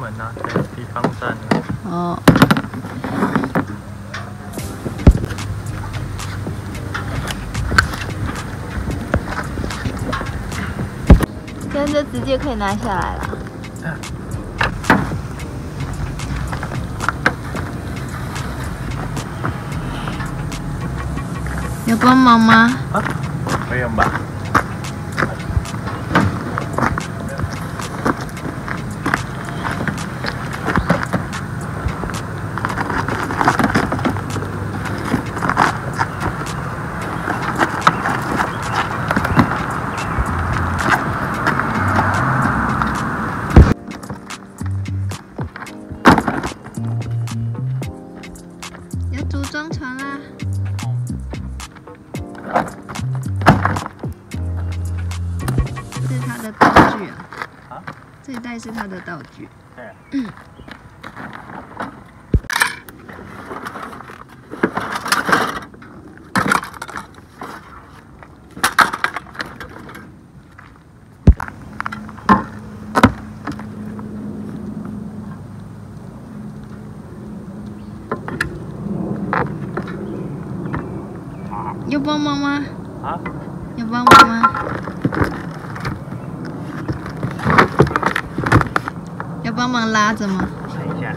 门啊，对，地方站啊。哦。现在就直接可以拿下来了。要帮忙吗？啊，不用吧。要组装船啦！这是他的道具啊！啊？这一袋是他的道具。对、啊。要帮忙吗？啊？要帮忙吗？要帮忙拉着吗？等一下。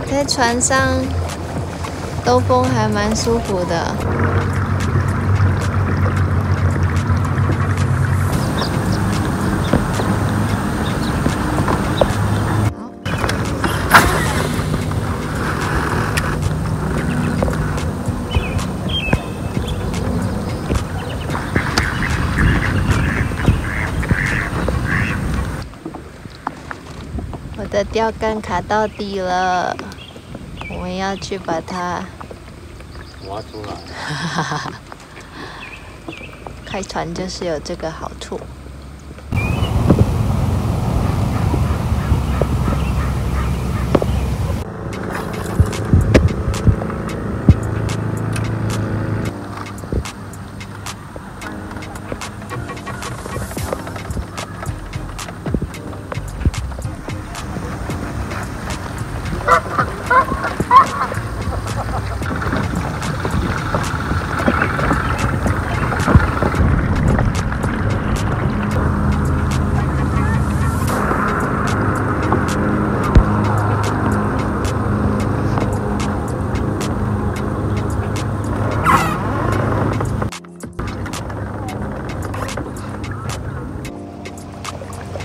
在船上兜风还蛮舒服的。我的钓竿卡到底了，我们要去把它挖出来。开船就是有这个好处。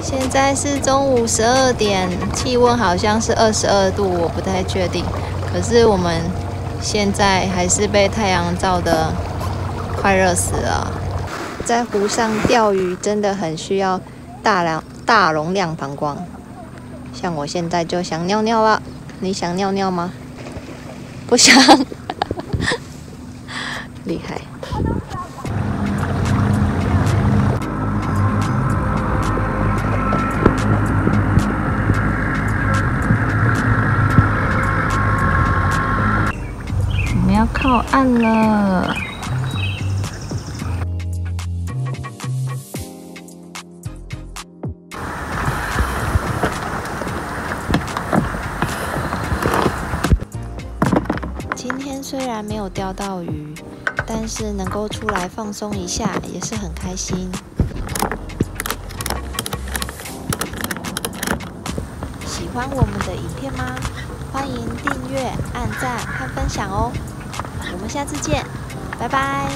现在是中午12点，气温好像是22度，我不太确定。可是我们现在还是被太阳照得快热死了。在湖上钓鱼真的很需要大容量膀胱，像我现在就想尿尿了。你想尿尿吗？不想。厉害。要靠岸了，今天虽然没有钓到鱼，但是能够出来放松一下也是很开心。喜欢我们的影片吗？欢迎订阅、按赞和分享哦！我们下次见，拜拜。